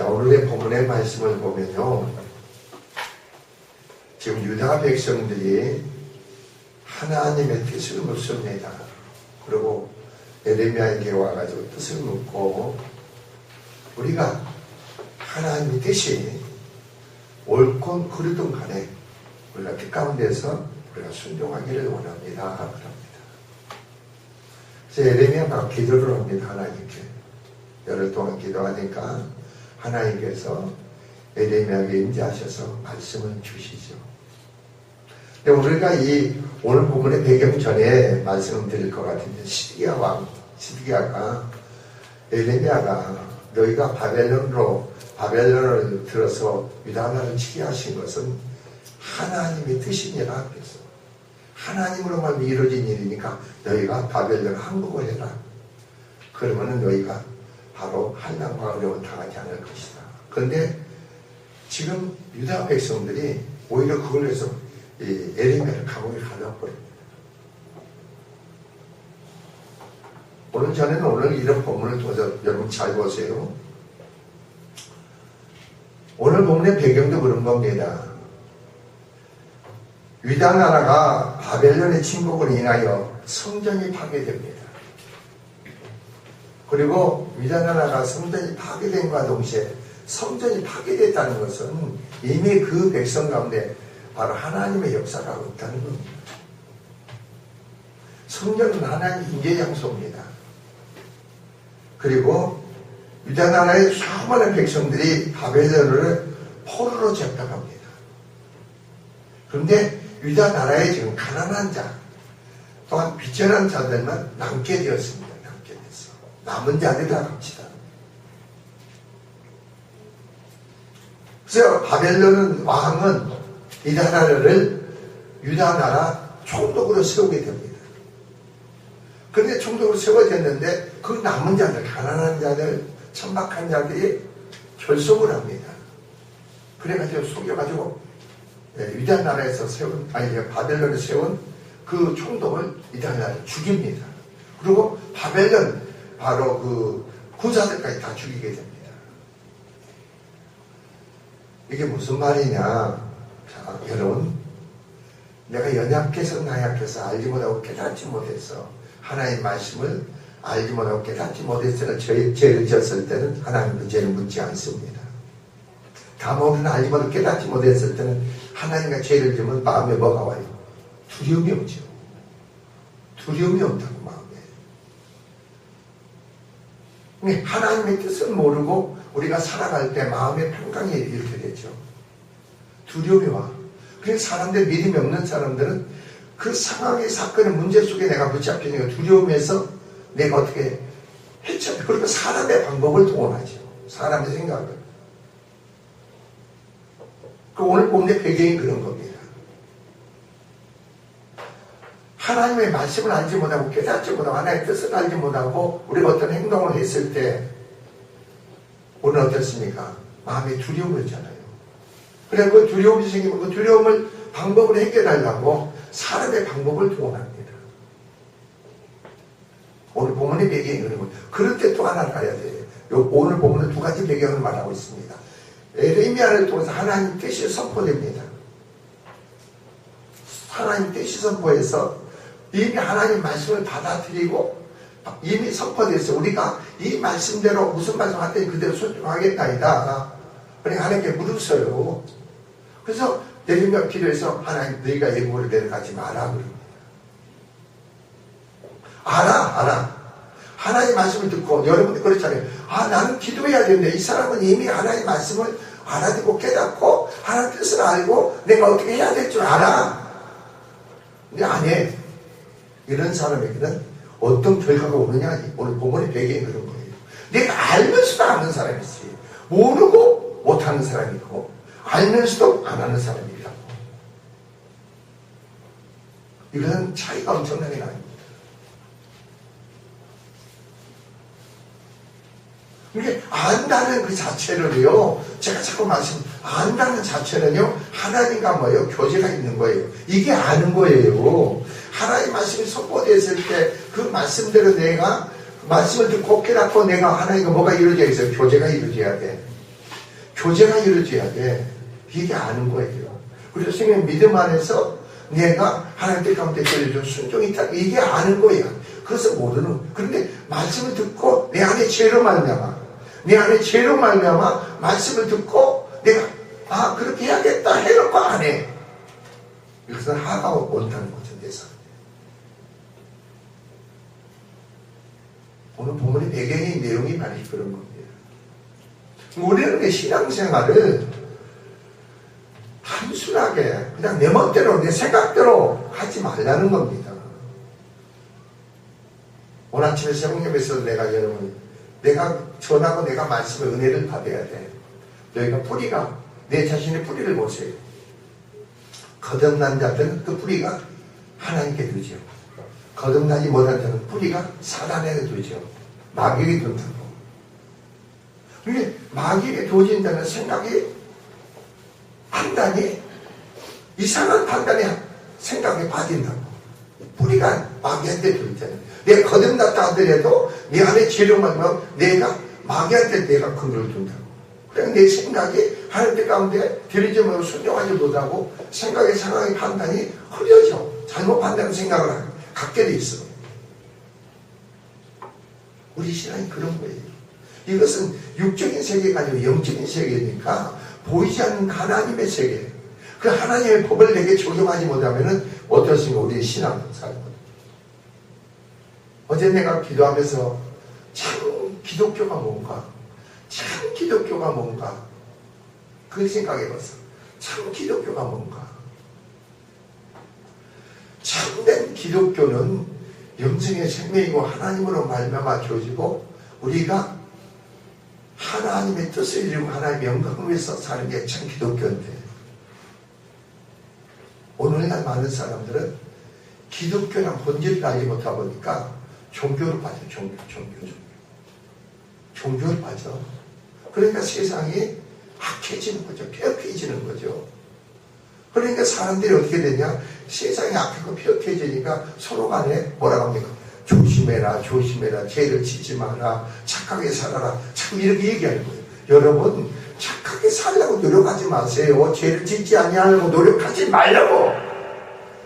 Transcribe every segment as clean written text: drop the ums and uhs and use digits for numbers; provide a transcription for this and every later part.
자, 오늘의 본문의 말씀을 보면요. 지금 유다 백성들이 하나님의 뜻을 묻습니다. 그리고 예레미야에게 와가지고 뜻을 묻고 우리가 하나님의 뜻이 옳건 그르든 간에 우리가 뜻 가운데서 우리가 순종하기를 원합니다. 그럽니다. 그래서 예레미야가 기도를 합니다. 하나님께. 열흘 동안 기도하니까 하나님께서 예레미야에게 임재하셔서 말씀을 주시죠. 근데 우리가 이 오늘 본문의 배경 전에 말씀드릴 것 같은데 시드기야 왕, 시드기야가 예레미야가 너희가 바벨론을 들어서 유다 나라를 치게 하신 것은 하나님의 뜻이니라 그랬어. 하나님으로만 이루어진 일이니까 너희가 바벨론 항복을 해라. 그러면은 너희가 바로 한난과 어려움을 당하지 않을 것이다. 그런데 지금 유다 백성들이 오히려 그걸 해서 예레미야를 감옥에 가둬버립니다. 오늘 이런 본문을 통해서 여러분 잘 보세요. 오늘 본문의 배경도 그런 겁니다. 유다 나라가 바벨론의 침공으로 인하여 성전이 파괴됩니다. 그리고 유다 나라가 성전이 파괴된과 동시에 성전이 파괴됐다는 것은 이미 그 백성 가운데 바로 하나님의 역사가 없다는 겁니다. 성전은 하나님의 임재 장소입니다. 그리고 유다 나라의 수많은 백성들이 바벨론을 포로로 잡혀갑니다. 그런데 유다 나라에 지금 가난한 자, 또한 비천한 자들만 남게 되었습니다. 남게 됐어. 남은 자들이 다 갑시다. 그래서 바벨론 왕은 유다 나라를 유다 나라 총독으로 세우게 됩니다. 그런데 총독으로 세워졌는데 그 남은 자들, 가난한 자들, 천박한 자들이 결속을 합니다. 그래가지고 속여가지고 유다 나라에서 바벨론에 세운 그 총독을 유다 나라에 죽입니다. 그리고 바벨론 바로 그 군사들까지 다 죽이게 됩니다. 이게 무슨 말이냐? 자, 여러분, 내가 연약해서 나약해서 알지 못하고 깨닫지 못했어. 하나님의 말씀을 알지 못하고 깨닫지 못했을 때 죄를 지었을 때는 하나님도 죄를 묻지 않습니다. 다만 알지 못하고 깨닫지 못했을 때는 하나님과 죄를 지으면 마음에 뭐가 와요? 두려움이 오죠. 두려움이 온다고 마음에. 하나님의 뜻을 모르고 우리가 살아갈 때 마음의 평강이 이렇게 되죠. 두려움이 와. 그래서 사람들, 믿음이 없는 사람들은 그 상황의 사건의 문제 속에 내가 붙잡히니까 두려움에서 내가 어떻게 해쳐. 그리고 사람의 방법을 동원하죠. 사람의 생각을. 그 오늘 본문의 배경이 그런 겁니다. 하나님의 말씀을 알지 못하고 깨닫지 못하고 하나님의 뜻을 알지 못하고 우리가 어떤 행동을 했을 때 오늘 어떻습니까? 마음에 두려움이 있잖아요. 그래 그 두려움이 생기면 그 두려움을 방법을 해결하려고 사람의 방법을 동원합니다. 오늘 본문의 배경이 그런 거예요. 그럴 때 또 하나를 알아야 돼요. 오늘 본문은 두 가지 배경을 말하고 있습니다. 예레미야를 통해서 하나님 뜻이 선포됩니다. 하나님 뜻이 선포해서 이미 하나님 말씀을 받아들이고 이미 선포돼서 우리가 이 말씀대로 무슨 말씀 하더니 그대로 순종하겠나이다. 그러니까 하나님께 물었어요. 그래서 예레미야가 기도해서 하나님 너희가 애국으로 내려가지 마라 그럽니다. 알아. 하나님 말씀을 듣고 여러분들 그렇잖아요. 나는 기도해야 되는데 이 사람은 이미 하나님 말씀을 알아듣고 깨닫고 하나님 뜻을 알고 내가 어떻게 해야 될 줄 알아. 근데 안 해. 이런 사람에게는 어떤 결과가 오느냐. 오늘 본문의 배경이 그런 거예요. 내가 알면서도 안 하는 사람이 있어요. 모르고 못하는 사람이 있고 알면서도 안 하는 사람이 있다고. 이것은 차이가 엄청나게 납니다. 이게 안다는 그 자체를요, 제가 자꾸 안다는 자체는요, 하나님과 뭐예요? 교제가 있는 거예요. 이게 아는 거예요. 하나님 말씀이 선포됐을 때 그 말씀대로 내가 말씀을 듣고 깨닫고 내가 하나님과 뭐가 이루어져 있어요? 교제가 이루어져야 돼. 교제가 이루어져야 돼. 이게 아는 거예요. 그래서 생명 믿음 안에서 내가 하나님 가운데 들려준 순종이 있다. 이게 아는 거야. 그래서 모르는. 그런데 말씀을 듣고 내 안에 죄로 말미암아, 내 안에 죄로 말미암아 말씀을 듣고 내가 그렇게 해야겠다 해놓고 안 해. 이것은 하가 온다는 거죠. 내 삶에. 오늘 본문의 배경의 내용이 많이 그런 겁니다. 우리는 신앙생활을 단순하게 그냥 내 멋대로 내 생각대로 하지 말라는 겁니다. 오늘 아침에 새벽예배에서 내가 전하고 내가 말씀의 은혜를 받아야 돼. 너희가 뿌리가 내 자신의 뿌리를 보세요. 거듭난 자들은 그 뿌리가 하나님께 두죠. 거듭나지 못한 자는 뿌리가 사단에게 두죠. 마귀에게 둔다고. 그게 마귀에게 두어진 자는 생각이, 판단이 이상한 판단이 생각에 빠진다고. 뿌리가 마귀한테 두있잖아요. 내가 거듭났다 하더라도 내 안에 죄로 말하면 내가 마귀한테 내가 근거를 둔다고. 그냥 내 생각이 하나님 가운데 들이지면 순종하지 못하고 생각의 상황의 판단이 흐려져. 잘못 판단하는 생각을 갖게 돼 있어. 우리 신앙이 그런 거예요. 이것은 육적인 세계가 아니고 영적인 세계니까 보이지 않는 하나님의 세계. 그 하나님의 법을 내게 적용하지 못하면 어떻습니까? 우리의 신앙 삶은. 어제 내가 기도하면서 참 기독교가 뭔가, 참 기독교가 뭔가, 그 생각해봤어. 참 기독교가 뭔가. 참된 기독교는 영생의 생명이고 하나님으로 말미암아 주어지고 우리가 하나님의 뜻을 이루고 하나님의 영광을 위해서 사는 게 참 기독교인데, 오늘날 많은 사람들은 기독교랑 본질을 알지 못하다 보니까 종교로 빠져. 종교로 빠져. 그러니까 세상이 악해지는 거죠. 폐역해지는 거죠. 그러니까 사람들이 어떻게 되냐, 세상이 악하고 폐역해지니까 서로 간에 뭐라고 합니까? 조심해라, 죄를 짓지 마라, 착하게 살아라, 자꾸 이렇게 얘기하는 거예요. 여러분, 착하게 살려고 노력하지 마세요. 죄를 짓지 아니하려고 노력하지 말라고.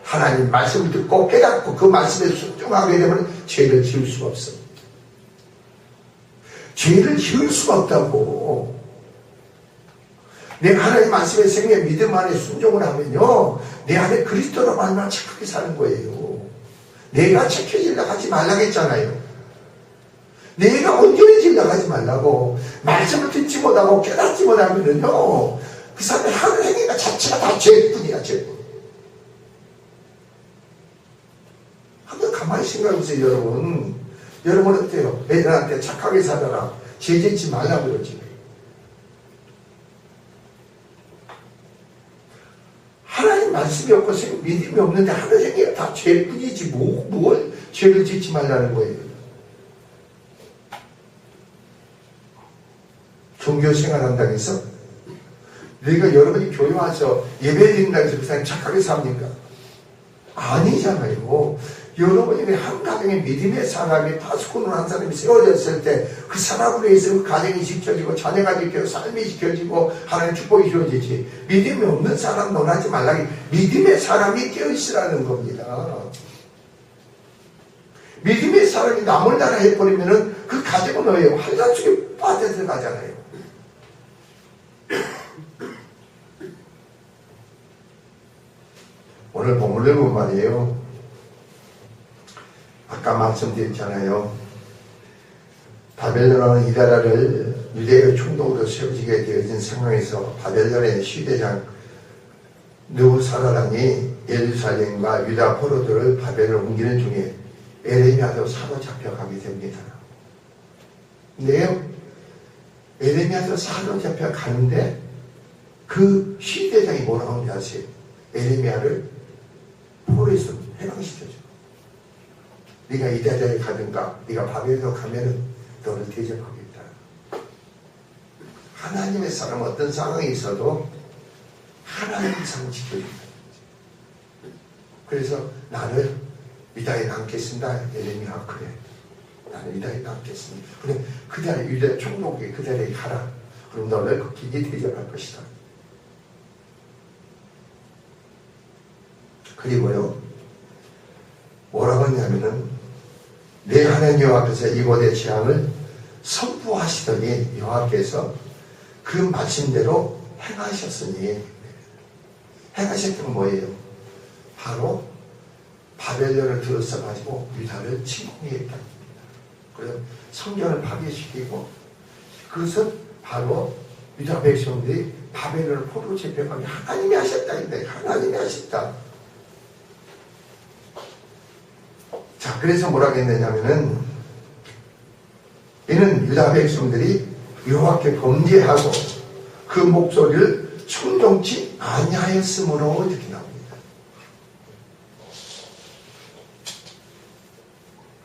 하나님 말씀을 듣고 깨닫고 그 말씀에 순종하게 되면 죄를 지을 수가 없어. 죄를 지을 수가 없다고. 내가 하나님 말씀에 생명 믿음 안에 순종을 하면요, 내 안에 그리스도로 말미암아 착하게 사는 거예요. 내가 착해지려고 하지 말라고 했잖아요. 내가 온전해지려고 하지 말라고. 말씀을 듣지 못하고 깨닫지 못하면요, 그 사람의 하는 행위가 자체가 다 죄뿐이야, 죄뿐. 한번 가만히 생각해보세요, 여러분. 여러분 어때요? 애들한테 착하게 살아라, 죄 짓지 말라고 그러지. 하나님 말씀이 없고 믿음이 없는데 하는 행위가 다 죄뿐이지 뭘 죄를 짓지 말라는 거예요. 종교 생활한다고 해서 내가 여러분이 교회 와서 예배 드린다고 해서 그 사람이 착하게 삽니까? 아니잖아요. 여러분이 한 가정의 믿음의 사람이 파수꾼으로 한 사람이 세워졌을 때 그 사람으로 해서 그 가정이 지켜지고 자녀가 지켜지고 삶이 지켜지고 하나님의 축복이 주어지지. 믿음이 없는 사람 논하지 말라기. 믿음의 사람이 깨어있으라는 겁니다. 믿음의 사람이 남을 나라 해버리면은 그 가정은 뭐예요? 환란 속에 빠져들어가잖아요. 오늘 본문을 보면 말이에요. 아까 말씀드렸잖아요. 바벨론은 이 나라를 유대의 총독으로 세워지게 되어진 상황에서 바벨론의 시대장 느부사라단이 예루살렘과 유다 포로들을 바벨론 옮기는 중에 에레미야도 사로잡혀가게 됩니다. 근데요, 에레미야도 사로잡혀가는데 그 시대장이 뭐라고 하는지 아세요? 에레미야를 포로에서 해방시켜줘. 네가 이다자에 가든가 네가 바벨론 가면은 너를 대접하겠다. 하나님의 사람 어떤 상황이 있어도 하나님 이상을 지켜준다. 그래서 나를 유다에 남겠습니다. 에레미야, 그래. 나는 유다에 남겠습니다. 그래, 그대로 유다 총독에게 그대로 가라. 그럼 너를 극히 대접할 것이다. 그리고요, 뭐라고 했냐면은 내 하나님 여호와께서 이곳의 재앙을 선포하시더니 여호와께서 그 말씀대로 행하셨으니, 행하셨던 건 뭐예요? 바로 바벨론을 들어서가지고 유다를 침공했다. 그래서 성전을 파괴시키고, 그것은 바로 유다 백성들이 바벨론을 포로로 잡혀가면 하나님이 하셨다. 하나님이 하셨다. 자, 그래서 뭐라고 했느냐면은, 이는 유다 백성들이 여호와께 범죄하고 그 목소리를 충동치 아니하였으므로 이렇게 나옵니다.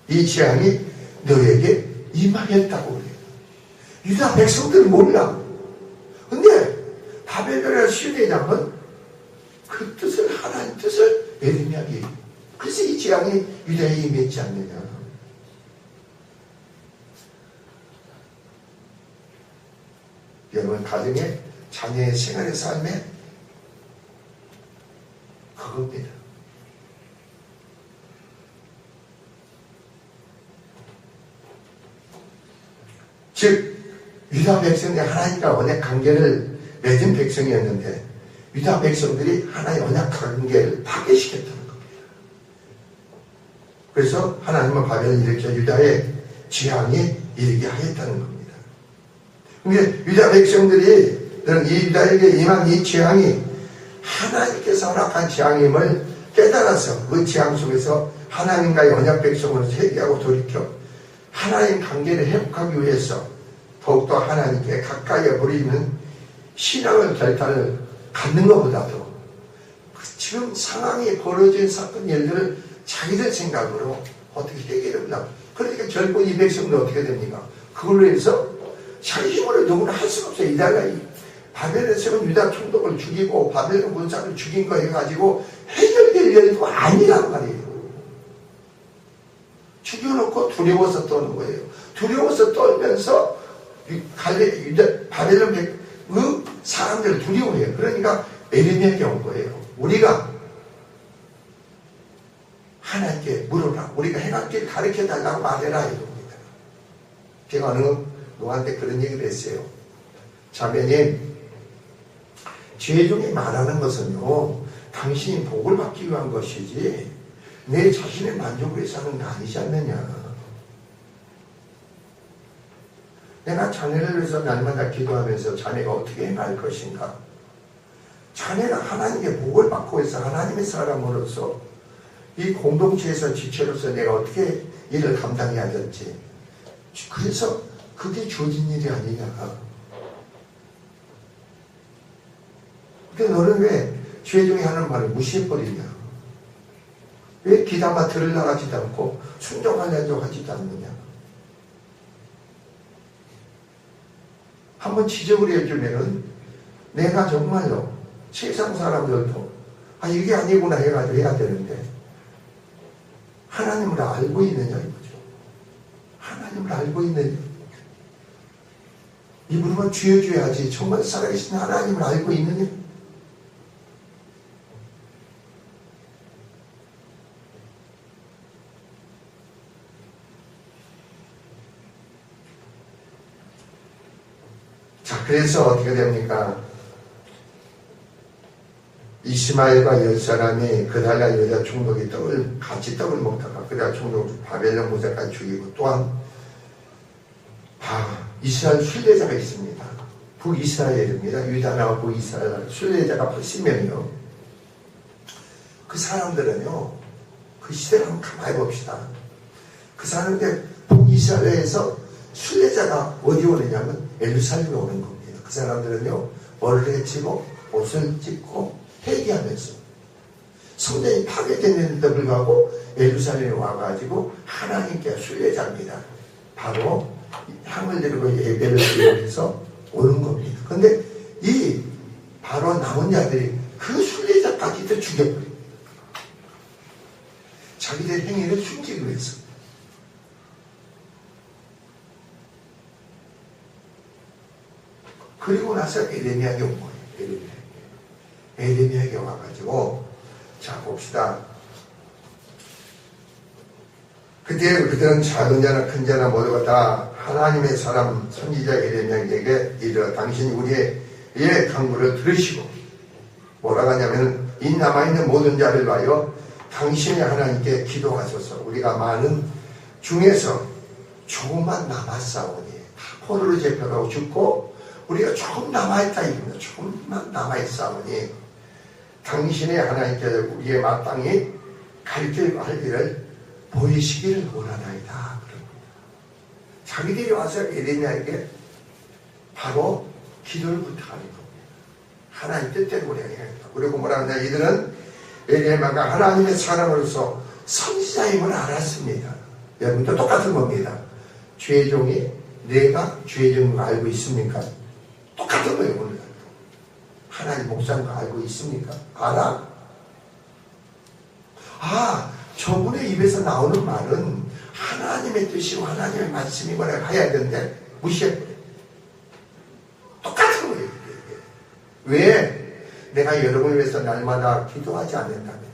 이 재앙이 너에게 임하였다고 그래요. 유다 백성들은 몰라. 근데 바벨론의 시대장은 그 뜻을, 하나님 뜻을 예레미야에게, 그래서 이 재앙이 유다에 임했지 않느냐. 여러분, 가정의 자녀의 생활의 삶에 그겁니다. 즉 유다 백성이 하나님과 언약 관계를 맺은 백성이었는데 유다 백성들이 하나님의 언약 관계를 파괴시켰다는 겁니다. 그래서 하나님은 바벨을 일으켜 유다의 재앙이 이르게 하였다는 겁니다. 근데 유다 백성들이 이 유다에게 임한 이 재앙이 하나님께서 허락한 재앙임을 깨달아서 그 재앙 속에서 하나님과의 언약 백성을 회개하고 돌이켜 하나님 관계를 회복하기 위해서 더욱더 하나님께 가까이 버리는 신앙의 결단을 갖는 것보다도 지금 상황이 벌어진 사건 일들을 자기들 생각으로 어떻게 해결을 하려고. 그러니까 결국 이 백성도 어떻게 됩니까? 그걸로 해서 자기 힘으로 누구나 할 수가 없어요. 이달라 바벨에서 유다 총독을 죽이고 바벨론 군사를 죽인 거 해가지고 해결될 일도 아니란 말이에요. 죽여놓고 두려워서 떠는 거예요. 두려워서 떨면서 바벨론 그 사람들을 두려워해요. 그러니까 예레미야에게 온 거예요. 우리가 하나님께 물어라. 우리가 행할 길 가르쳐달라고 말해라 이겁니다. 제가 어느 누구한테 그런 얘기를 했어요. 자매님, 죄 중에 말하는 것은요, 당신이 복을 받기 위한 것이지 내 자신의 만족을 위해서 하는 게 아니지 않느냐. 내가 자네를 위해서 날마다 기도하면서 자네가 어떻게 행할 것인가. 자네는 하나님의 복을 받고 있어. 하나님의 사람으로서 이 공동체에서 지체로서 내가 어떻게 일을 감당해야 될지. 그래서 그게 주어진 일이 아니냐. 근데 너는 왜 죄 중에 하는 말을 무시해버리냐. 왜 기다마 들으려고 않고 순종하려고 하지도 않느냐. 한번 지적을 해주면은 내가 정말로 세상 사람들도 이게 아니구나 해가지고 해야 되는데 하나님을 알고 있느냐 이거죠. 하나님을 알고 있느냐. 입으로만 쥐어줘야지 정말 살아계신 하나님을 알고 있느냐. 자, 그래서 어떻게 됩니까? 이스마엘과 열 사람이 그달라 여자 총독이 같이 떡을 먹다가 그달라 총독을 바벨론 무사까지 죽이고, 또한 이스라엘 순례자가 있습니다. 북이스라엘입니다. 유다나 북이스라엘 순례자가 80명이요. 그 사람들은요, 그 시대를 한번 가만히 봅시다. 그 사람들 북이스라엘에서 순례자가 어디 오느냐면 예루살렘에 오는 겁니다. 그 사람들은요, 머리를 헤치고 옷을 찢고 회개하면서 성전이 파괴됐는데도 불구하고 예루살렘에 와가지고 하나님께 순례자입니다. 바로 향을 들고 예배를 드리면서 오는 겁니다. 그런데 이 바로 남은 자들이 그 순례자까지도 죽여버립니다. 자기들 행위를 숨기기 위해서. 그리고 나서 에레미야에게 온 거예요. 에레미야에게 와가지고 자 봅시다. 그때 그들은 작은 자나 큰 자나 모두가 다 하나님의 사람 선지자 에레미야에게 이르러 당신이 우리의 강구를 들으시고 뭐라고 하냐면 이 남아있는 모든 자를 위하여 당신이 하나님께 기도하소서. 우리가 많은 중에서 조금만 남았사오니 다 포로로 잡혀가고 죽고 우리가 조금 남아있다 이겁니다. 조금만 남아있사오니 당신의 하나님께서 우리의 마땅히 갈 길과 할 길을 보이시기를 원하나이다. 그럽니다. 자기들이 와서 에레미야에게 바로 기도를 부탁하는 겁니다. 하나님 뜻대로 우리가 해야겠다. 그리고 뭐라 하냐, 이들은 에레미야가 하나님의 사람으로서 선지자임을 알았습니다. 여러분도 똑같은 겁니다. 죄종이 내가 죄종인 거 알고 있습니까? 똑같은 거예요. 오늘 하나님 목사인 거 알고 있습니까? 알아? 저분의 입에서 나오는 말은 하나님의 뜻이고 하나님의 말씀이거나 해야 되는데 무시해버려. 똑같은 거예요. 이게. 왜? 내가 여러분을 위해서 날마다 기도하지 않는다면,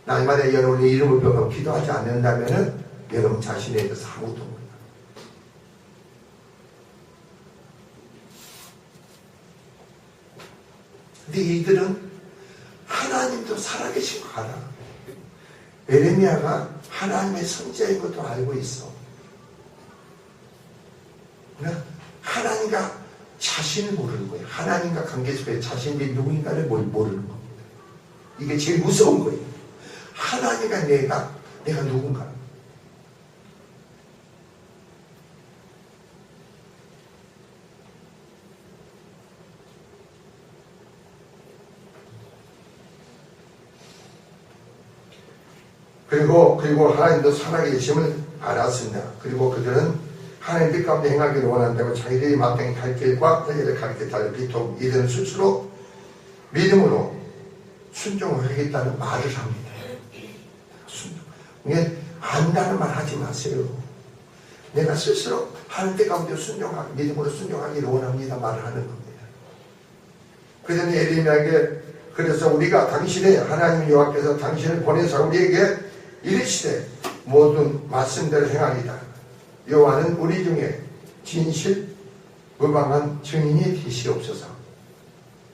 날마다 여러분의 이름을 배우고 기도하지 않는다면 여러분 자신에 대해서 아무것도 몰라. 근데 이들은 하나님도 살아계신 거 알아. 에레미야가 하나님의 선지자인 것도 알고 있어. 그러나 하나님과 자신을 모르는 거예요. 하나님과 관계 속에 자신이 누구인가를 모르는 겁니다. 이게 제일 무서운 거예요. 하나님과 내가 누군가. 그리고 하나님도 살아계심을 알았습니다. 그리고 그들은 하나님 뜻 가운데 행하기를 원한다고 자기들이 마땅히 갈 길과 길을 가르쳐 비토록 이들은 스스로 믿음으로 순종하겠다는 말을 합니다. 이게 안다는 말 하지 마세요. 내가 스스로 하나님 뜻 가운데 믿음으로 순종하기를 원합니다 말을 하는 겁니다. 그들은 에레미야에게 그래서 우리가 당신의 하나님 여호와께서 당신을 보내서 우리에게 이르시되 모든 말씀대로 행하리다. 여호와는 우리 중에 진실 무방한 증인이 되시옵소서.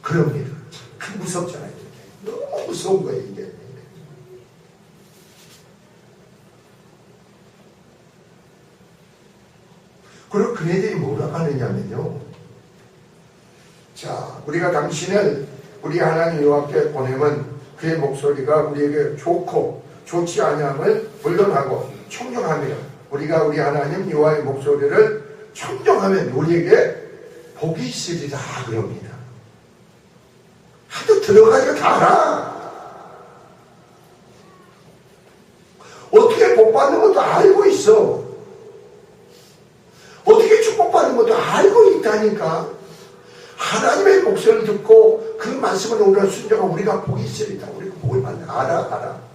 그럽니다. 참 무섭잖아요. 너무 무서운 거예요. 이게. 그리고 그네들이 뭐라고 하느냐면요, 자, 우리가 당신을 우리 하나님 여호와께 보내면 그의 목소리가 우리에게 좋고 좋지 아니함을 물론하고 청정하며 우리가 우리 하나님 여호와의 목소리를 청정하면 우리에게 복이 있으리라 그럽니다. 하도 들어가니까 다 알아. 어떻게 복받는 것도 알고 있어. 어떻게 축복받는 것도 알고 있다니까. 하나님의 목소리를 듣고 그 말씀을 우리가 순종하고 우리가 복이 있으리라. 우리가 복을 받는 알아.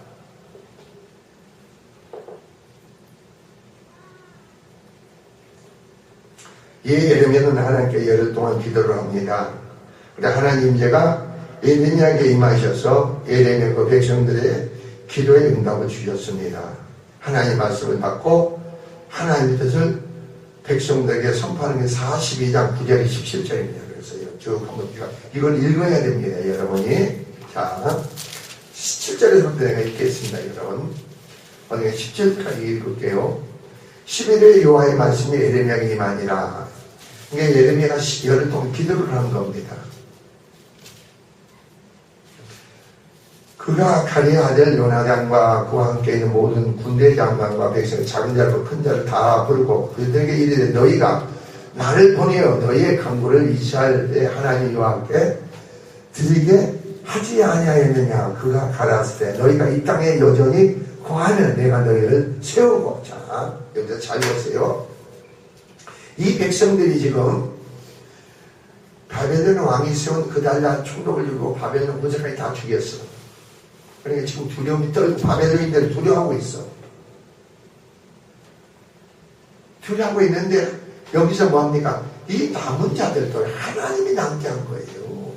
에레미야는 하나님께 열흘 동안 기도를 합니다. 그래 하나님 제가 에레미야에게 임하셔서 에레미야 그 백성들의 기도에 응답을 주셨습니다. 하나님 말씀을 받고 하나님의 뜻을 백성들에게 선포하는 게 42장 9절에 17절입니다. 그래서 쭉 한번 이걸 읽어야 됩니다. 여러분이. 자, 17절에서부터 내가 읽겠습니다. 여러분. 오늘 17절까지 읽을게요. 11회 여호와의 말씀이 에레미야에게 임하니라. 이게 에레미야가 열흘 동안 기도를 한 겁니다. 그가 가리의 아들 요나단과 그와 함께 있는 모든 군대 장관과 백성 작은 자를 큰 자를 다 부르고 그들에게 이르되 너희가 나를 보내어 너희의 강구를 이스라엘의 하나님 여호와께 드리게 하지 아니하였느냐. 그가 가라사대 너희가 이 땅에 여전히 거하면 내가 너희를 세우고. 자, 여기서 잘 보세요. 이 백성들이 지금 바벨론 왕이 세운 그달라 총독을 이루고 바벨론 군사까지 다 죽였어. 그러니까 지금 두려움이 떨고 바벨론인들을 두려워하고 있어. 두려워하고 있는데 여기서 뭐합니까? 이 남은 자들도 하나님이 남게 한 거예요.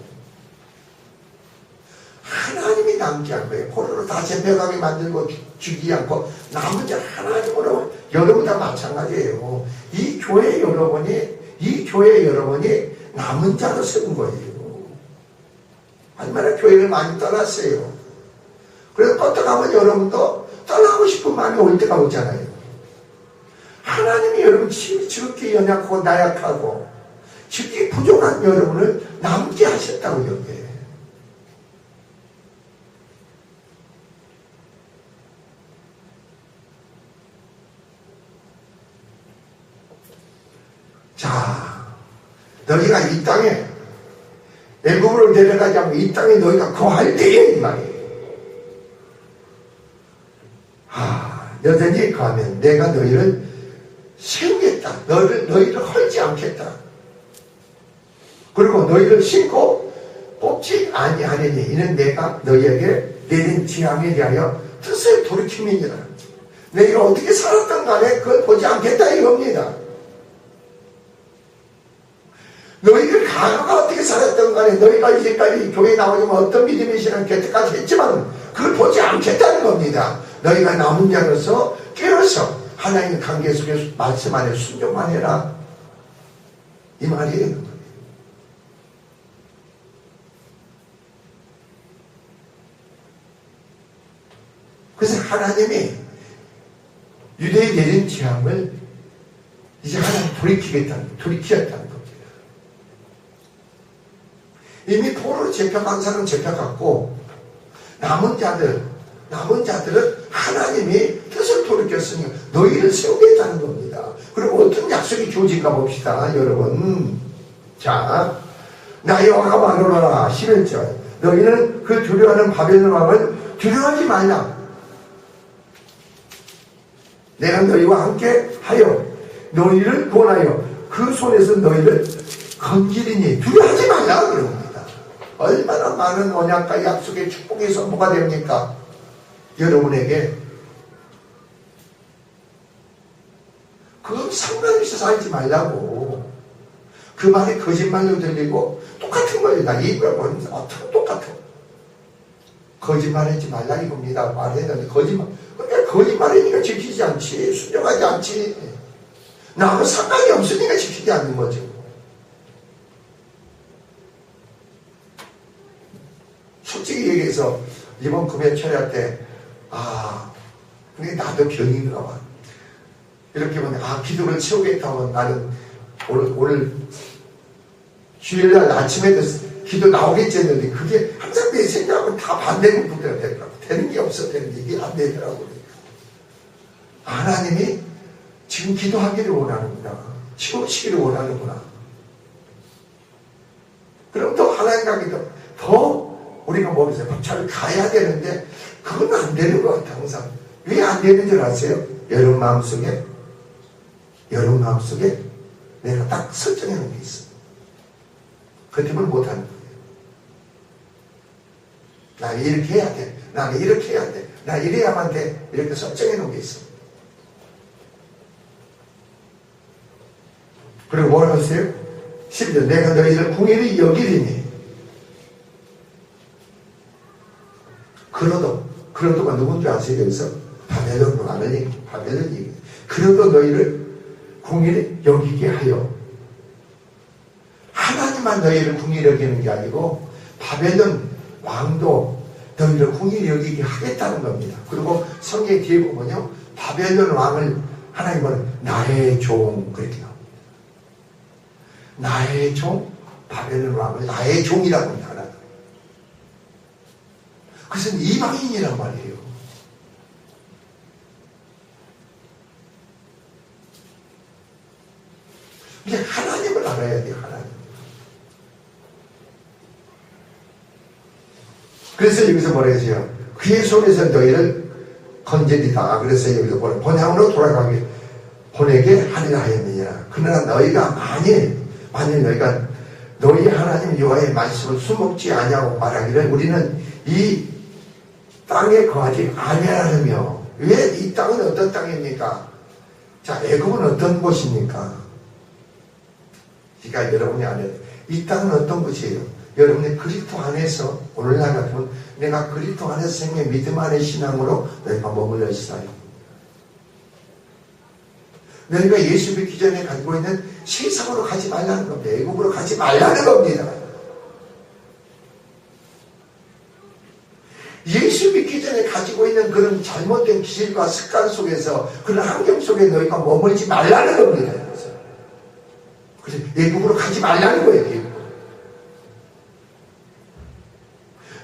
하나님이 남게 한 거예요. 포로로 다 잡혀가게 만들고 죽이지 않고 남은 자 하나님으로 여러분 다 마찬가지예요. 이 교회 여러분이 남은 자로 세운 거예요. 얼마나 교회를 많이 떠났어요. 그래서 껐다가면 여러분도 떠나고 싶은 마음이 올 때가 오잖아요. 하나님이 여러분 지극히 연약하고 나약하고 지극히 부족한 여러분을 남게 하셨다고 여기에. 자, 너희가 이 땅에 애굽으로 데려가지 않고 이 땅에 너희가 거할 때에 이 말이에요. 여전히 거하면 내가 너희를 세우겠다. 너희를 헐지 않겠다. 그리고 너희를 신고 뽑지 아니하느니 이는 내가 너희에게 내린 지향에 대하여 뜻을 돌이킴이니라. 너희가 어떻게 살았던 간에 그걸 보지 않겠다 이겁니다. 너희들 가가가 어떻게 살았던 간에 너희가 이제까지 교회에 나오지만 어떤 믿음의 신앙 개척까지 했지만 그걸 보지 않겠다는 겁니다. 너희가 남은 자로서 깨어서 하나님의 관계 속에 말씀 안에 순종만 해라. 이 말이에요. 그래서 하나님이 유대에 내린 재앙을 이제 하나님 돌이키겠다는 겁니다. 이미 포로로 잡혀간 사람은 잡혀갔고 남은 자들은 하나님이 뜻을 돌이켰으니 너희를 세우겠다는 겁니다. 그리고 어떤 약속이 주어진가 봅시다, 여러분. 자, 나 여호와가 말하노라. 11절. 너희는 그 두려워하는 바벨론 왕을 두려워하지 말라. 내가 너희와 함께 하여 너희를 구원하여 그 손에서 너희를 건지리니 두려워하지 말라 그럽니다. 얼마나 많은 언약과 약속의 축복의 선포가 됩니까? 여러분에게 그 상관없이 살지 말라고. 그 말이 거짓말로 들리고 똑같은 거예요. 이거야 뭐냐 똑같아. 거짓말하지 말라 이겁니다. 말했는데 거짓말. 그러니까 거짓말이니까 지키지 않지. 순종하지 않지. 나하고 상관이 없으니까 지키지 않는 거죠. 솔직히 얘기해서 이번 금요 철야 때 근데 나도 병인가 봐. 이렇게 보면 기도를 채우겠다 하면 나는 오늘 주일날 아침에도 기도 나오겠지 했는데 그게 항상 내 생각은 다 반대로 되더라고. 되는 게 없어. 되는 게 이게 안 되더라고. 하나님이 지금 기도하기를 원하는구나. 채우시기를 원하는구나. 그럼 또 하나님 가기도 더 우리가 몸에서 잘 가야 되는데 그건 안 되는 것 같아. 항상. 왜 안 되는 줄 아세요? 여러분 마음속에 내가 딱 설정해 놓은 게 있어. 그 때문에 못하는 거예요. 나는 이렇게 해야 돼. 나는 이렇게 해야 돼. 나 이래야만 돼. 이렇게 설정해 놓은 게 있어. 그리고 뭘 하세요? 10절 내가 너희를 궁일이 여기리니 그로도가 누군지 아세요? 여기서 바벨론 왕이 바벨론이 그로도 너희를 궁일이 여기게 하여 하나님만 너희를 궁일이 여기는 게 아니고 바벨론 왕도 너희를 궁일이 여기게 하겠다는 겁니다. 그리고 성경 뒤에 보면요 바벨론 왕을 하나님은 나의 종 그렇게 나옵니다. 나의 종 바벨론 왕을 나의 종이라고 합니다. 그것은 이방인이란 말이에요. 이제 하나님을 알아야 돼요. 하나님. 그래서 여기서 뭐라 했어요? 그의 손에서 너희를 건지리다. 그래서 여기서 본향으로 돌아가게 보내게 하리라 하였느니라. 그러나 너희가 만일 너희가 너희 하나님 여호와의 말씀을 수먹지 아니하고 말하기를 우리는 이 땅에 거하지 아니하려며. 왜 이 땅은 어떤 땅입니까? 자, 애굽은 어떤 곳입니까? 그러니까 여러분이 안에 이 땅은 어떤 것이에요? 여러분이 그리스도 안에서 오늘날 같으면 내가 그리스도 안에서 생긴 믿음 안의 신앙으로 너희가 머물러 있어요. 너희가 예수 믿기 전에 가지고 있는 세상으로 가지 말라는 겁니다. 애국으로 가지 말라는 겁니다. 예수 믿기 전에 가지고 있는 그런 잘못된 기질과 습관 속에서 그런 환경 속에 너희가 머물지 말라는 겁니다. 그래서 애국으로 가지 말라는 거예요. 애국으로.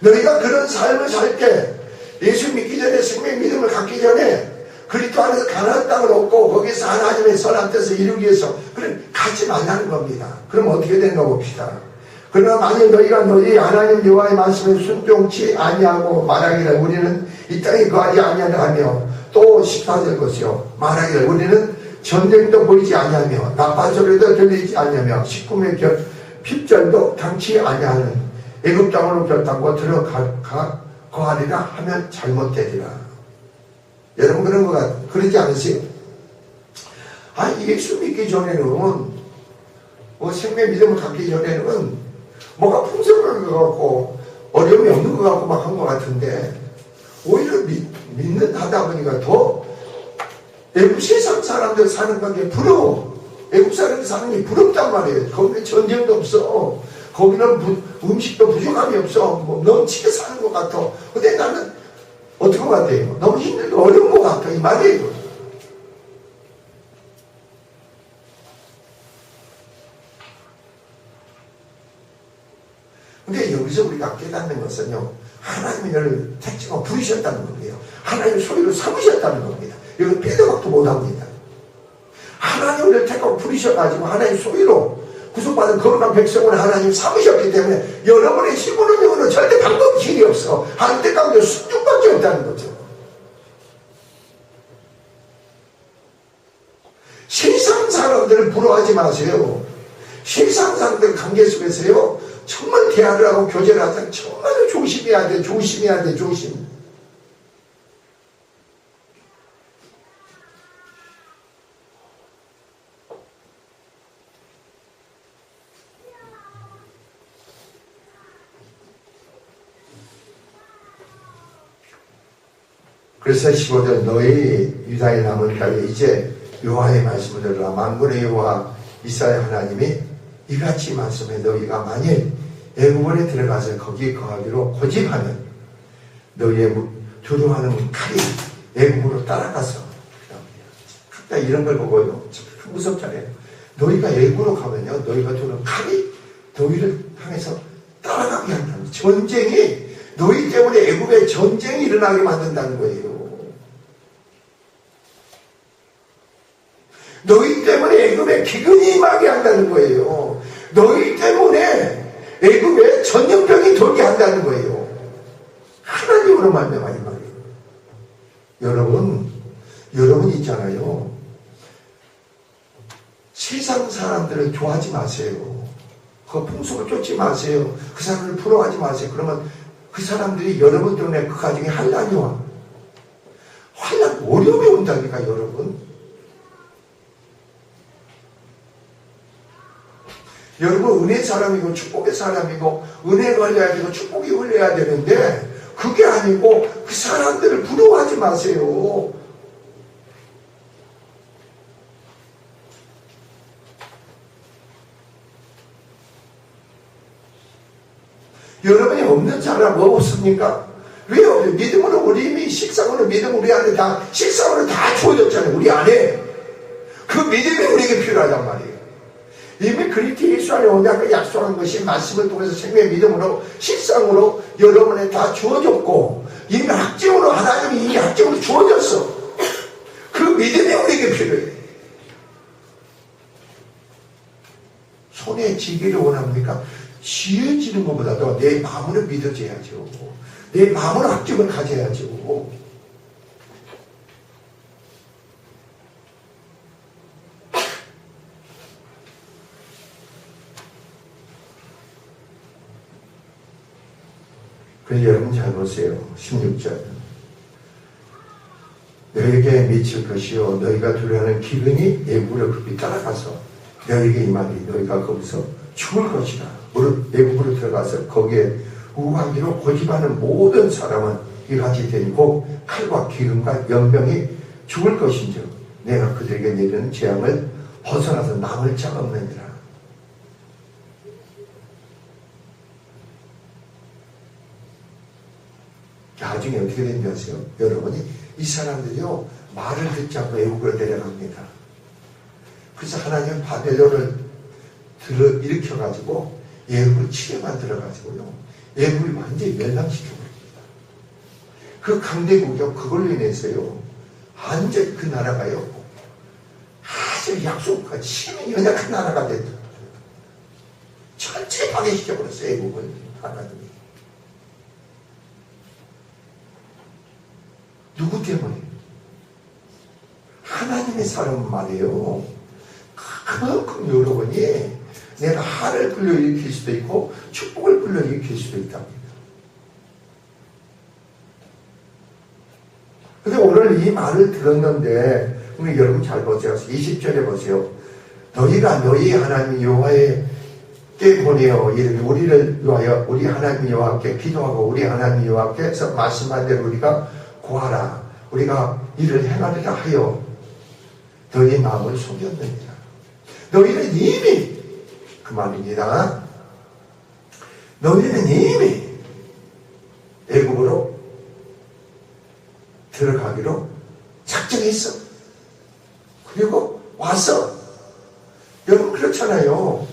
너희가 그런 삶을 살 때 예수 믿기 전에 생명 믿음을 갖기 전에 그리스도 안에서 가나안 땅을 얻고 거기서 하나님의 선한 뜻을 이루기 위해서 그래 가지 말라는 겁니다. 그럼 어떻게 되는가 봅시다. 그러나 만일 너희가 너희 하나님 여호와의 말씀에 순종치 아니하고 말하기를 우리는 이 땅에 거하지 아니하며 또 14절 것이요 말하기를 우리는 전쟁도 보이지 아니하며 나팔 소리도 들리지 아니하며 19의 핍절도 당치 아니하는 애굽 땅으로 결단고 들어가 거하리라 하면 잘못되리라. 여러분 그런 거 그러지 않으세요? 예수 믿기 전에는 생명 믿음을 갖기 전에는 뭐가 풍성한 것 같고 어려움이 없는 것 같고 막 한 것 같은데 오히려 믿는 하다 보니까 더 애국 세상 사람들 사는 관계 부러워. 애국 사람들 사는 게 부럽단 말이에요. 거기는 전쟁도 없어. 거기는 음식도 부족함이 없어. 넘치게 사는 것 같아. 근데 나는 어떤 것 같아요? 너무 힘들고 어려운 것 같아. 이 말이에요. 근데 여기서 우리가 깨닫는 것은요, 하나님이 너를 택지고 부르셨다는 겁니다. 하나님의 소리를 삼으셨다는 겁니다. 이건 빼도 박도 못합니다. 하나님을 택하고 부르셔가지고 하나님의 소리로 구속받은 거룩한 백성을 하나님 삼으셨기 때문에 여러분의 힘으로는 절대 방법이 길이 없어. 한때 가운데 순종밖에 없다는 거죠. 세상 사람들을 부러워하지 마세요. 세상 사람들 관계 속에서요, 정말 대화를 하고 교제를 하자 정말 조심해야 돼. 조심해야 돼. 조심. 그래서 15절 너희 유다의 남은 자에 이제 여호와의 말씀을 들으라. 만군의 여호와 이스라엘 하나님이 이같이 말씀해 너희가 만일 애굽에 들어가서 거기에 거하기로 고집하면 너희의 두려워하는 칼이 애굽으로 따라가서 각자 이런 걸 보고요 참 무섭잖아요. 너희가 애굽으로 가면요 너희가 두는 칼이 너희를 향해서 따라가게 한다는 전쟁이 너희 때문에 애굽에 전쟁이 일어나게 만든다는 거예요. 너희 때문에 애굽에 기근이 임하게 한다는 거예요. 너희 때문에 애굽에 전염병이 돌게 한다는 거예요. 하나님으로 말미암아 이 말이에요. 여러분 있잖아요. 세상 사람들을 좋아하지 마세요. 그 풍속을 쫓지 마세요. 그 사람을 부러워하지 마세요. 그러면 그 사람들이 여러분 때문에 그 가정에 환난이 와. 어려움이 온다니까 여러분. 여러분 은혜의 사람이고 축복의 사람이고 은혜가 흘려야 되고 축복이 흘려야 되는데 그게 아니고 그 사람들을 부러워하지 마세요. 여러분이 없는 사람 뭐 없습니까? 왜 없어요? 믿음으로 우리 이미 식상으로 믿음 우리 안에 다 식상으로 다 주어졌잖아요. 우리 안에 그 믿음이 우리에게 필요하단 말이에요. 이미 그리스도 예수 안에 오냐고 약속한 것이 말씀을 통해서 생명의 믿음으로 실상으로 여러분에 다 주어졌고 이미 확증으로 하나님이 이미 확증으로 주어졌어. 그 믿음이 우리에게 필요해. 손에 쥐기를 원합니까? 쥐어지는 것보다도 내 마음으로 믿어져야죠. 내 마음으로 확증을 가져야죠. 그래서 여러분 잘 보세요. 16절 너에게 미칠 것이요 너희가 두려워하는 기근이 애굽으로 급히 따라가서 너에게 이 말이 너희가 거기서 죽을 것이다. 애굽으로 들어가서 거기에 우방기로 고집하는 모든 사람은 이같이 되고 칼과 기름과 연병이 죽을 것인즉 내가 그들에게 내리는 재앙을 벗어나서 남을 자가 없느니라. 나중에 어떻게 된지 아세요? 여러분이 이 사람들이요 말을 듣지 않고 애국으로 내려갑니다. 그래서 하나님은 바벨론을 일으켜가지고 애국을 치게 만들어가지고요 애국을 완전히 멸망시켜버립니다. 그 강대국이요 그걸로 인해서요 완전히 그 나라가요 아주 약속과 힘이 연약한 나라가 됐죠. 전체 파괴시켜버렸어요. 애국을 하나님이. 누구 때문에? 하나님의 사람 말이에요. 그만큼 여러분이 내가 한을 불러일으킬 수도 있고 축복을 불러일으킬 수도 있답니다. 근데 오늘 이 말을 들었는데 우리 여러분 잘 보세요. 20절에 보세요. 너희가 너희 하나님 여호와께 보내어 이르되 우리를 위하여 우리 하나님 여호와께 기도하고 우리 하나님 여호와께서 말씀한 대로 우리가 구하라. 우리가 이를 행하리라 하여 너희 마음을 속였느니라. 너희는 이미 그 말입니다. 너희는 이미 애굽으로 들어가기로 작정했어. 그리고 와서 여러분 그렇잖아요.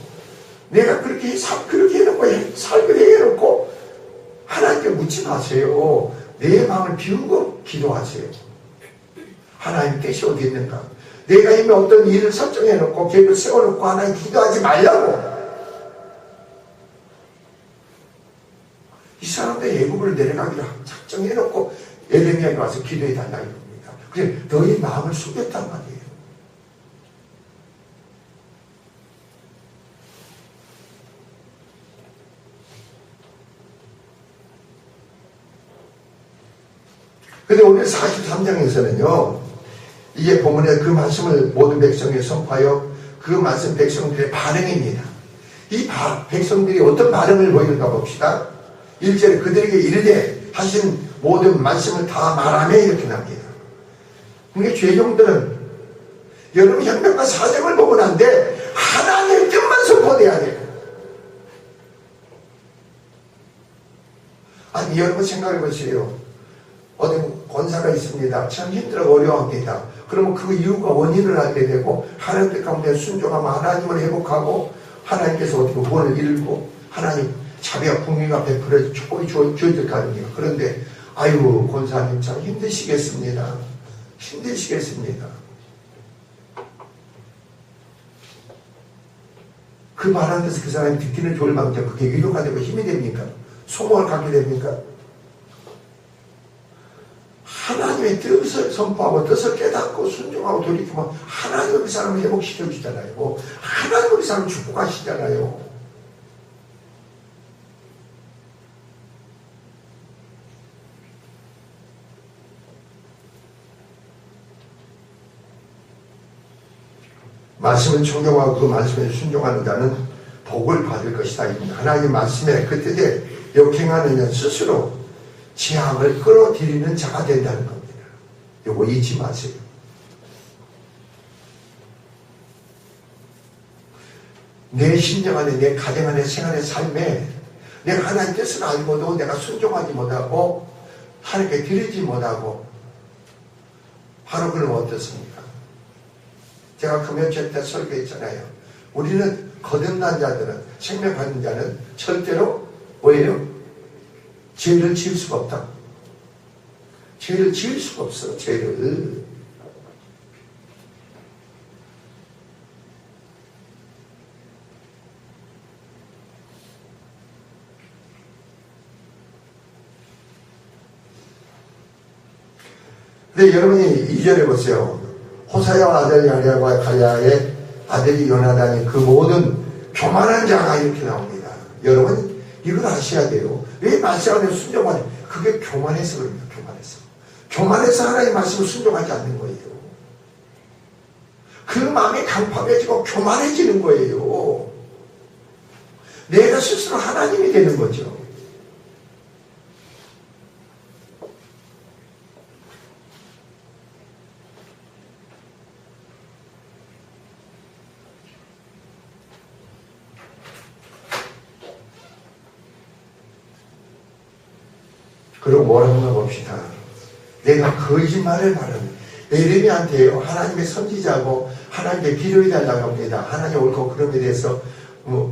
내가 그렇게 해놓고 살게 해놓고 하나님께 묻지 마세요. 내 마음을 비우고 기도하세요. 하나님 뜻이 어디 있는가? 내가 이미 어떤 일을 설정해놓고 계획을 세워놓고 하나님 기도하지 말라고. 이 사람들 애굽으로 내려가기로 작정해놓고 에레미야에 와서 기도해달라 이겁니다. 그래 너희 마음을 속였단 말이에요. 근데 오늘 43장에서는요, 이게 본문에 그 말씀을 모든 백성에게 선포하여 그 말씀 백성들의 반응입니다. 이 백성들이 어떤 반응을 보이는가 봅시다. 1절에 그들에게 이르되 하신 모든 말씀을 다 말하며 이렇게 납니다. 그러니까 죄종들은 여러분 혁명과 사정을 보고 난데 하나님의 뜻만 선포돼야 돼요. 아니 여러분 생각해 보세요. 어디 권사가 있습니다. 참 힘들어 어려워합니다. 그러면 그 이유가 원인을 알게 되고 하나님 뜻 가운데 순종하면 하나님을 회복하고 하나님께서 어떻게 구원을 이루고 하나님 자비와 국리가 베풀어 축복이 주어질 거 아닙니까? 그런데 아유 권사님 참 힘드시겠습니다. 힘드시겠습니다. 그 말한 데서 그 사람이 듣기는 좋을 망정 그게 위로가 되고 힘이 됩니까? 소망을 갖게 됩니까? 하나님의 뜻을 선포하고 뜻을 깨닫고 순종하고 돌이키면 하나님은 그 사람을 회복시켜 주잖아요. 하나님은 그 사람을 축복하시잖아요. 말씀을 청정하고 그 말씀에 순종하는 자는 복을 받을 것이다. 하나님 말씀에 그 뜻에 역행하는 자 스스로 재앙을 끌어들이는 자가 된다는 겁니다. 이거 잊지 마세요. 내 심령 안에 내 가정 안에 생활의 삶에 내가 하나님 뜻을 알고도 내가 순종하지 못하고 하나님께 드리지 못하고 바로 그럼 어떻습니까? 제가 금요일 때 설교했잖아요. 우리는 거듭난 자들은 생명 받는 자는 절대로 뭐예요? 죄를 지을 수가 없다. 죄를 지을 수가 없어. 죄를. 근데 여러분이 2절에 보세요. 호사야와 아들 야리아와 갈야의 아들이 요나단이 그 모든 교만한 자가 이렇게 나옵니다. 여러분 이걸 아셔야 돼요. 왜 말씀하는 순종하냐? 그게 교만해서 그럽니다. 교만해서 하나님 말씀을 순종하지 않는 거예요. 그 마음이 강팍해지고 교만해지는 거예요. 내가 스스로 하나님이 되는 거죠. 그리고 뭐라고 봅시다. 내가 거짓말을 말하는 예레미야한테요. 하나님의 선지자고 하나님께 기도해달라고 합니다. 하나님 옳고 그름에 대해서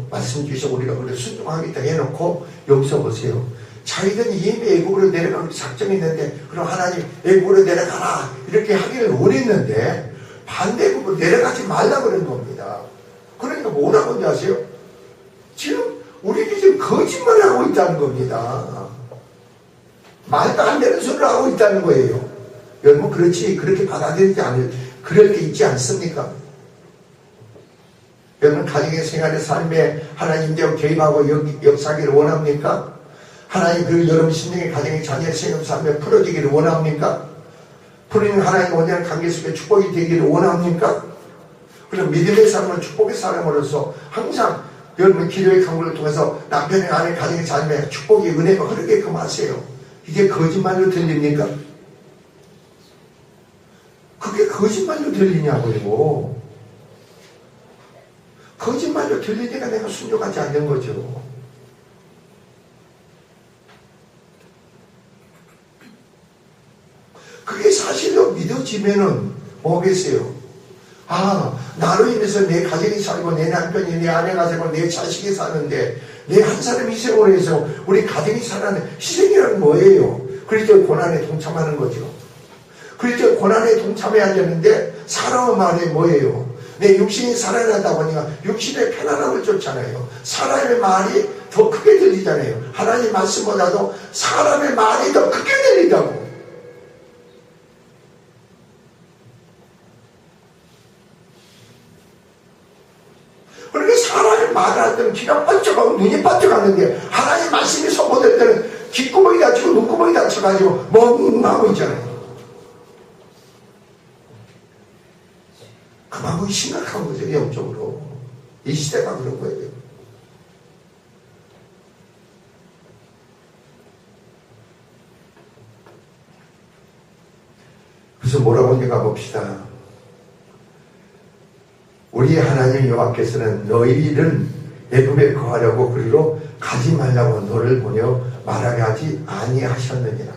말씀 주셔서 우리가 그걸 순종하겠다 해놓고 여기서 보세요. 자기들이 이미 애국으로 내려가기 작정했는데 그럼 하나님 애국으로 내려가라 이렇게 하기를 원했는데 반대국으로 내려가지 말라 그런 겁니다. 그러니까 뭐라고 하는지 아세요? 지금 우리들이 지금 거짓말을 하고 있다는 겁니다. 말도 안 되는 소리를 하고 있다는 거예요. 여러분 그렇지 그렇게 받아들이지 않을 그럴 게 있지 않습니까? 여러분 가정의 생활의 삶에 하나님 좀 개입하고 역사하기를 원합니까? 하나님 그 여러분 심령의 가정의 자녀의 생활 삶에 풀어지기를 원합니까? 풀어진 하나님 온전한 관계 속에 축복이 되기를 원합니까? 그럼 믿음의 삶으로 축복의 사람으로서 항상 여러분 기도의 강구를 통해서 남편의 아내 가정의 자녀의 축복의 은혜가 흐르게끔 하세요. 이게 거짓말로 들립니까? 그게 거짓말로 들리냐고요. 거짓말로 들리니까 내가 순종하지 않는 거죠. 그게 사실로 믿어지면은 뭐겠어요? 아, 나로 인해서 내 가정이 살고 내 남편이 내 아내가 살고 내 자식이 사는데 내 한 사람이 희생을 해서 우리 가정이 살아는 희생이란 뭐예요? 그리스도의 고난에 동참하는 거죠. 그리스도의 고난에 동참해야 되는데 사람의 말이 뭐예요? 내 육신이 살아나다 보니까 육신의 편안함을 쫓잖아요. 사람의 말이 더 크게 들리잖아요. 하나님 말씀보다도 사람의 말이 더 크게 들린다고. 그렇게 사람이 말할 때는 귀가 번쩍하고 눈이 번쩍하는데 하나님 말씀이 선포될 때는 귓구멍이 다치고 눈구멍이 다쳐가지고 멍하고 있잖아요. 그만큼 심각한 거죠. 영적으로. 이 시대가 그런 거예요. 그래서 뭐라고 하는가 봅시다. 우리 하나님 여호와께서는 너희는 애굽에 거하려고 그리로 가지 말라고 너를 보내어 말하게 하지 아니하셨느니라.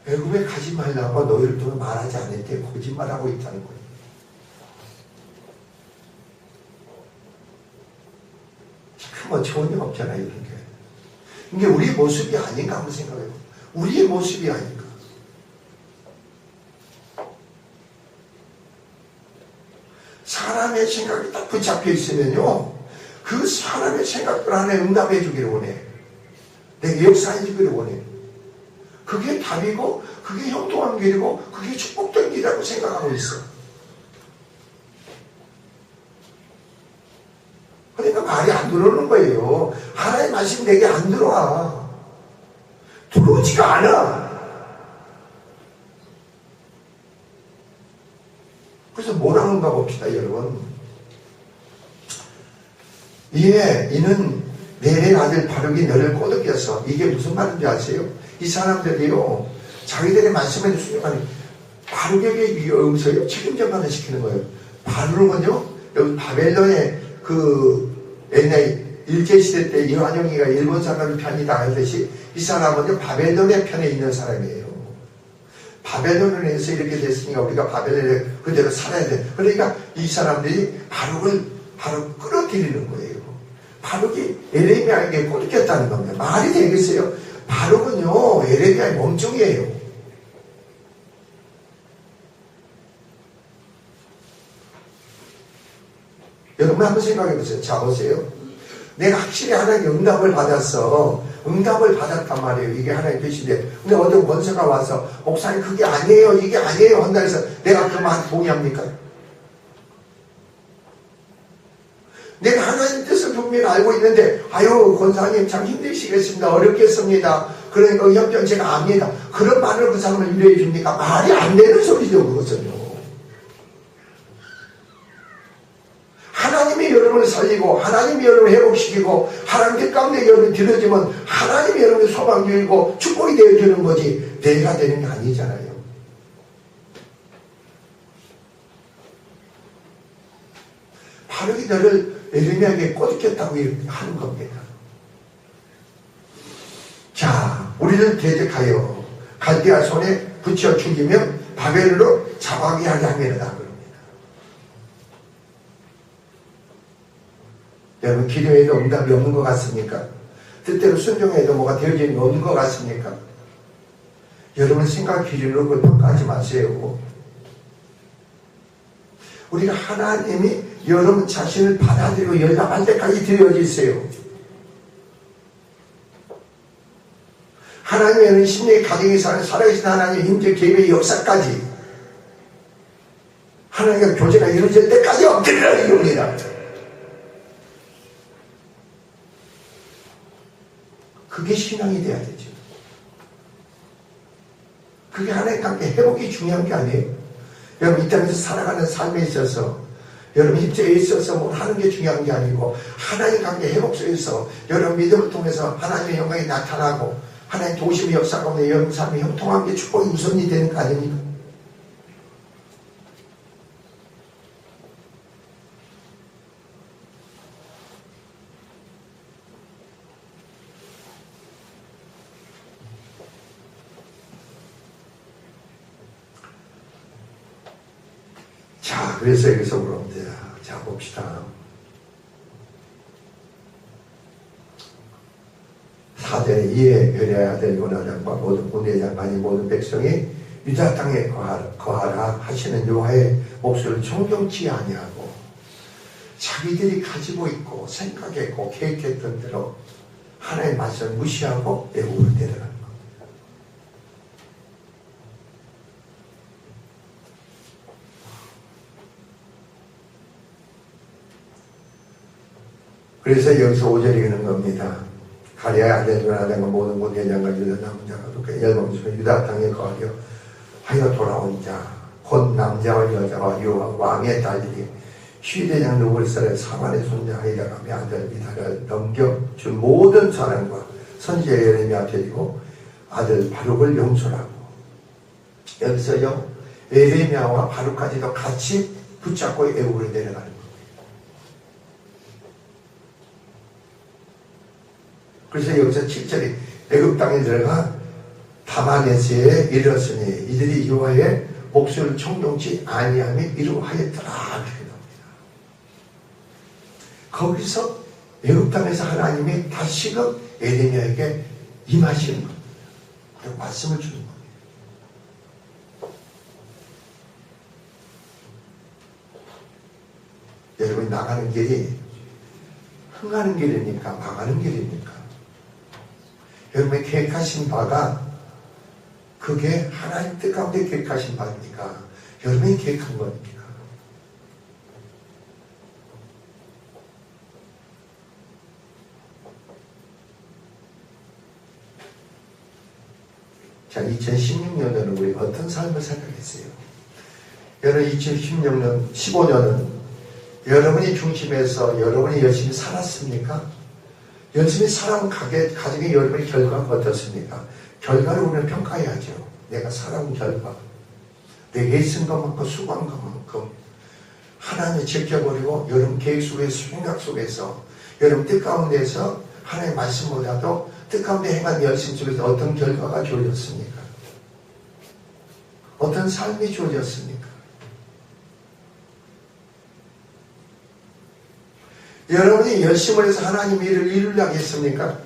애굽에 가지 말라고 너희를 또 말하지 않을 때 거짓말하고 있다는 거예요. 뭐 좋은 일 없잖아요. 이런 게. 이게 우리의 모습이 아닌가 한번 생각해요. 우리의 모습이 아닌가. 사람의 생각이 딱 붙잡혀 있으면요, 그 사람의 생각들 안에 응답해 주기를 원해. 내게 역사해 주기를 원해. 그게 답이고, 그게 형통한 길이고, 그게 축복된 길이라고 생각하고 있어. 그러니까 말이 안 들어오는 거예요. 하나의 말씀이 내게 안 들어와. 들어오지가 않아. 그래서 뭐라는가 봅시다, 여러분. 이는 내 아들 바룩이 너를 꼬드겨서, 이게 무슨 말인지 아세요? 이 사람들이요, 자기들의 말씀에 순종하는 바룩에게 여기서요 책임전가를 시키는 거예요. 바룩은요, 여기 바벨론의 옛날 일제시대 때 이완용이가 일본 사람 편이다 하듯이 이 사람은요 바벨론의 편에 있는 사람이에요. 바벨론에서 이렇게 됐으니까 우리가 바벨론에 그대로 살아야 돼. 그러니까 이 사람들이 바룩을 바로 끌어들이는 거예요. 바룩이 예레미야에게 꼬드겼다는 겁니다. 말이 되겠어요? 바룩은요 예레미야의 몸종이에요. 여러분 한번 생각해 보세요. 자 보세요. 내가 확실히 하나님의 응답을 받았어. 응답을 받았단 말이에요. 이게 하나님의 계시인데. 근데 어떤 권사가 와서 목사님 그게 아니에요. 이게 아니에요. 한다 해서 내가 그 말 동의합니까? 내가 하나님 뜻을 분명히 알고 있는데 아유 권사님 참 힘드시겠습니다. 어렵겠습니다. 그러니까 의협정체가 아니다. 그런 말을 그 사람을 위로해 줍니까? 말이 안 되는 소리죠, 그것은요. 하나님이 여러분을 살리고 하나님이 여러분을 회복시키고 하나님 뜻 가운데 여러분이 들어지면 하나님이 여러분의 소망주이고 축복이 되어주는 거지 내가 되는 게 아니잖아요. 바로 이들을 에르미야에게 꼬드겼다고 이렇게 하는 겁니다. 자, 우리를 대적하여 갈대아 손에 붙여 죽이며 바벨로 잡아가게 하게 하면이다. 여러분 기도해도 응답이 없는 것 같습니까? 뜻대로 순종해도 뭐가 되어지는 게 없는 것 같습니까? 여러분 생각 기준으로 그걸 평가하지 마세요. 우리가 하나님이 여러분 자신을 받아들이고 연락할 때까지 되어지세요. 하나님의 여러분 심령의 가정에 사는 살아계신 하나님의 힘적 계획의 역사까지 하나님과 교제가 이루어질 때까지 엎드리라 이겁니다. 그게 신앙이 돼야 되죠. 그게 하나님과 함께 회복이 중요한 게 아니에요. 여러분 이 땅에서 살아가는 삶에 있어서 여러분 입장에 있어서 뭘 하는 게 중요한 게 아니고 하나님과 함께 회복 속에서 여러분 믿음을 통해서 하나님의 영광이 나타나고 하나님 도심의 역사 가운데 여러분 삶의 형통한 게 축복이 우선이 되는 거 아닙니까? 자, 그래서 여기서 물어봅니다. 자, 봅시다. 4절에 이에 베레아의 아들 요나단과 모든 군대장관이 모든 백성이 유다 땅에 거하라 하시는 여호와의 목소리를 청종치 아니하고 자기들이 가지고 있고 생각했고 계획했던 대로 하나님의 말씀을 무시하고 애국으로 내려가는 겁니다. 그래서 여기서 5절이 있는 겁니다. 가랴의 아들 요나단과 모든 군대장과 유다 남은 자가 또 열방중에 유다 땅에 거하여 하여 돌아온 자 곧 남자와 여자와 왕의 딸들이 시대장 누구리스라엘 사만의 손자 하이라감의 아들 미다를 넘겨준 모든 사람과 선지자 예레미야 데리고 아들 바룩을 용서하고 여기서요 예레미야와 바룩까지도 같이 붙잡고 애국으로 내려가는 거예요. 그래서 여기서 7절에 애굽 땅에 들어가 다마네스에 이르렀으니 이들이 여호와의 목소리를 청종치 아니함이 이루하였더라 이렇게 나옵니다. 거기서 애굽 땅에서 하나님이 다시금 예레미야에게 임하시는 겁니다. 그리고 말씀을 주는 겁니다. 여러분이 나가는 길이 흥하는 길입니까? 망하는 길입니까? 여러분이 계획하신 바가 그게 하나님 뜻 가운데 계획하신 바입니까? 여러분이 계획한 겁니까? 자, 2016년에는 우리 어떤 삶을 살아겠어요? 여러분 2016년, 15년은 여러분이 중심에서 여러분이 열심히 살았습니까? 열심히 살아온 가정의 여러분의 결과가 어떻습니까? 결과를 우리는 평가해야죠. 내가 살아온 결과. 내가 애쓴 것만큼 수고한 것만큼 하나님을 지켜버리고 여러분 계획 속에서 생각 속에서 여러분 뜻 가운데서 하나님의 말씀보다도 뜻 가운데 행한 열심 속에서 어떤 결과가 주어졌습니까? 어떤 삶이 주어졌습니까? 여러분이 열심을 해서 하나님 일을 이루려고 했습니까?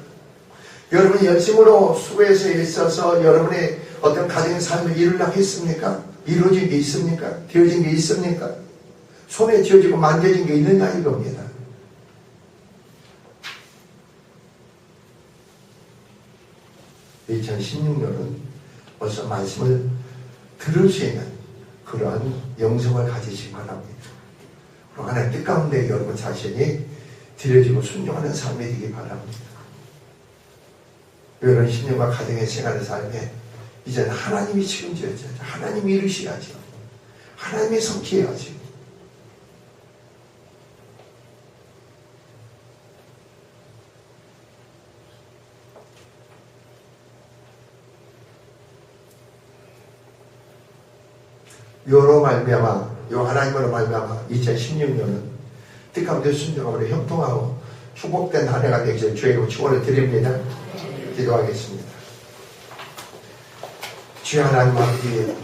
여러분이 열심으로 수고해서 있어서 여러분의 어떤 가정의 삶을 이루려고 했습니까? 이루어진 게 있습니까? 되어진 게 있습니까? 손에 쥐어지고 만져진 게 있느냐 이겁니다. (2016년은) 벌써 말씀을 들을 수 있는 그러한 영성을 가지시기 바랍니다. 그리고 하나님 뜻 가운데 여러분 자신이 드려지고 순종하는 삶이 되기 바랍니다. 이런 신령과 가정의 생활을 살게 이제는 하나님이 책임져야죠. 하나님이 이루셔야죠. 하나님이 성취해야죠. 요로 말미암아, 요 하나님으로 말미암아 2016년은 뜻가운데 순종함으로 형통하고 축복된 한 해가 되기를 주의 이름으로 축원을 드립니다. 기도하겠습니다. 주의 하나님 아버지,